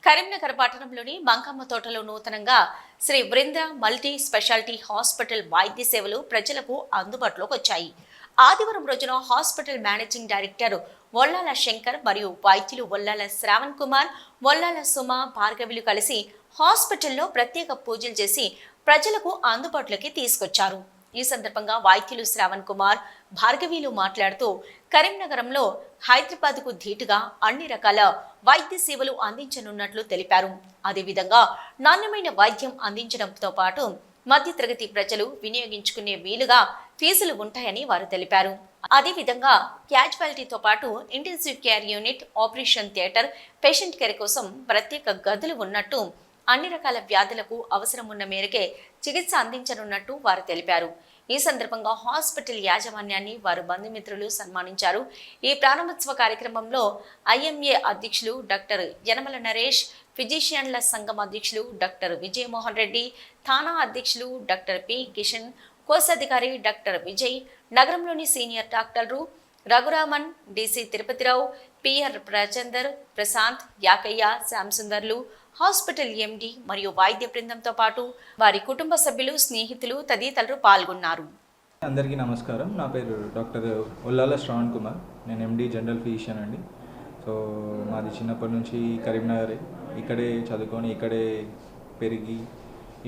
కరీంనగర్ పట్టణంలోని మంకమ్మ తోటలో నూతనంగా శ్రీ బృంద మల్టీ స్పెషాలిటీ హాస్పిటల్ వైద్య సేవలు ప్రజలకు అందుబాటులోకి వచ్చాయి. ఆదివారం రోజున hospital managing director Vollala Shankar మరియు వైద్యులు వొల్లాల శ్రావణ్ కుమార్, వొల్లాల సుమ, భార్గవిలు కలిసి హాస్పిటల్లో ప్రత్యేక పూజలు చేసి ప్రజలకు అందుబాటులోకి తీసుకొచ్చారు. ఈ సందర్భంగా వైద్యులు శ్రావణ్ కుమార్, భార్గవిలు మాట్లాడుతూ కరీంనగరంలో హైదరాబాద్కు ధీటుగా అన్ని రకాల వైద్య సేవలు అందించనున్నట్లు తెలిపారు. అదేవిధంగా నాణ్యమైన వైద్యం అందించడంతో పాటు మధ్యతరగతి ప్రజలు వినియోగించుకునే వీలుగా ఫీజులు ఉంటాయని వారు తెలిపారు. అదేవిధంగా క్యాజువాలిటీతో పాటు intensive care unit, operation theatre, patient care కోసం ప్రత్యేక గదులు ఉన్నట్టు, అన్ని రకాల వ్యాధులకు అవసరం ఉన్న మేరకే చికిత్స అందించనున్నట్టు వారు తెలిపారు. ఈ సందర్భంగా హాస్పిటల్ యాజమాన్యాన్ని వారు బంధుమిత్రులు సన్మానించారు. ఈ ప్రారంభోత్సవ కార్యక్రమంలో ఐఎంఏ అధ్యక్షులు డాక్టర్ యనమల నరేష్, ఫిజిషియన్ల సంఘం అధ్యక్షులు డాక్టర్ విజయమోహన్ రెడ్డి, థానా అధ్యక్షులు డాక్టర్ పి కిషన్, కోశాధికారి డాక్టర్ విజయ్, నగరంలోని సీనియర్ డాక్టర్లు రఘురామన్, డిసి తిరుపతిరావు, పిఆర్ ప్రచందర్, ప్రశాంత్, యాకయ్య, శ్యామసుందర్లు, హాస్పిటల్ ఎండి మరియు వైద్య బృందంతో పాటు వారి కుటుంబ సభ్యులు, స్నేహితులు తదితరులు పాల్గొన్నారు. అందరికీ నమస్కారం. నా పేరు డాక్టర్ వొల్లాల శ్రావణ్ కుమార్. నేను ఎండి జనరల్ ఫిజిషియన్ అండి. సో మాది చిన్నప్పటి నుంచి కరీంనగరే, ఇక్కడే చదువుకొని ఇక్కడే పెరిగి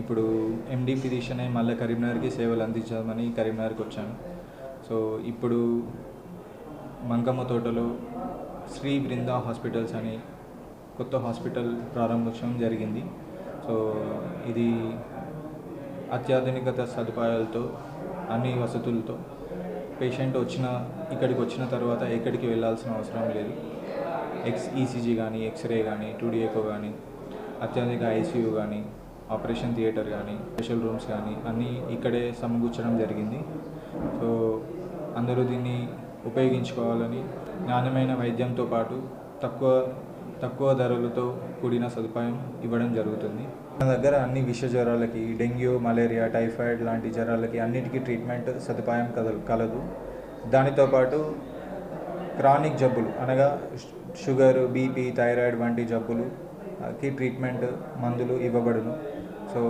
ఇప్పుడు ఎండి ఫిజిషియన్ అయి మళ్ళీ కరీంనగర్కి సేవలు అందించామని కరీంనగర్కి వచ్చాను. సో ఇప్పుడు మంకమ్మ తోటలో శ్రీ బృంద హాస్పిటల్స్ అని కొత్త హాస్పిటల్ ప్రారంభోత్సవం జరిగింది. సో ఇది అత్యాధునికత సదుపాయాలతో, అన్ని వసతులతో పేషెంట్ ఇక్కడికి వచ్చిన తర్వాత ఎక్కడికి వెళ్ళాల్సిన అవసరం లేదు. ఈసీజీ కానీ, ఎక్స్రే కానీ, 2D ఎకో కానీ, అత్యాధునిక ఐసీయూ కానీ, ఆపరేషన్ థియేటర్ కానీ, స్పెషల్ రూమ్స్ కానీ అన్నీ ఇక్కడే సమకూర్చడం జరిగింది. సో అందరూ దీన్ని ఉపయోగించుకోవాలని, నాణ్యమైన వైద్యంతో పాటు తక్కువ ధరలతో కూడిన సదుపాయం ఇవ్వడం జరుగుతుంది. మన దగ్గర అన్ని విష జ్వరాలకి, డెంగ్యూ, మలేరియా, టైఫాయిడ్ లాంటి జ్వరాలకి అన్నిటికీ ట్రీట్మెంట్ సదుపాయం కలదు. దానితో పాటు క్రానిక్ జబ్బులు అనగా షుగర్, బీపీ, థైరాయిడ్ వంటి జబ్బులుకి ట్రీట్మెంట్ మందులు ఇవ్వబడును. సో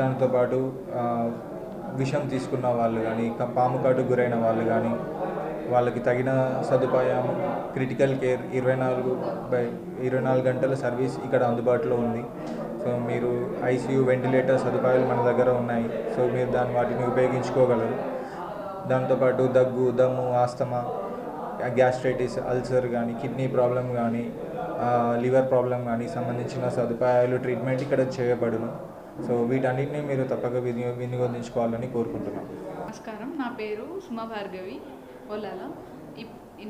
దానితో పాటు విషం తీసుకున్న వాళ్ళు కానీ, పాము కాటు గురైన వాళ్ళు కానీ వాళ్ళకి తగిన సదుపాయం, క్రిటికల్ కేర్ 24 గంటల సర్వీస్ ఇక్కడ అందుబాటులో ఉంది. సో మీరు ఐసీయూ, వెంటిలేటర్ సదుపాయాలు మన దగ్గర ఉన్నాయి. సో మీరు వాటిని ఉపయోగించుకోగలరు. దాంతోపాటు దగ్గు, దమ్ము, ఆస్తమా, గ్యాస్ట్రైటిస్, అల్సర్ కానీ, కిడ్నీ ప్రాబ్లం కానీ, లివర్ ప్రాబ్లం కానీ సంబంధించిన సదుపాయాలు, ట్రీట్మెంట్ ఇక్కడ చేయబడును. సో వీటన్నిటిని మీరు తప్పక వినియోగించుకోవాలని కోరుకుంటున్నాను. నమస్కారం, నా పేరు సుమ భార్గవి వొల్లాల.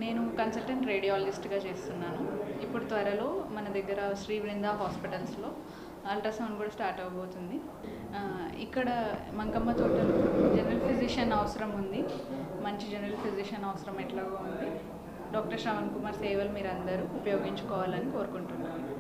నేను కన్సల్టెంట్ రేడియాలజిస్ట్గా చేస్తున్నాను. ఇప్పుడు త్వరలో మన దగ్గర శ్రీ బృంద హాస్పిటల్స్లో అల్ట్రాసౌండ్ కూడా స్టార్ట్ అవబోతుంది. ఇక్కడ మంకమ్మ తోటలో జనరల్ ఫిజిషియన్ అవసరం ఉంది. మంచి జనరల్ ఫిజిషియన్ అవసరం ఎట్లాగో ఉంది. డాక్టర్ శ్రావణ్ కుమార్ సేవలు మీరు అందరూ ఉపయోగించుకోవాలని కోరుకుంటున్నాను.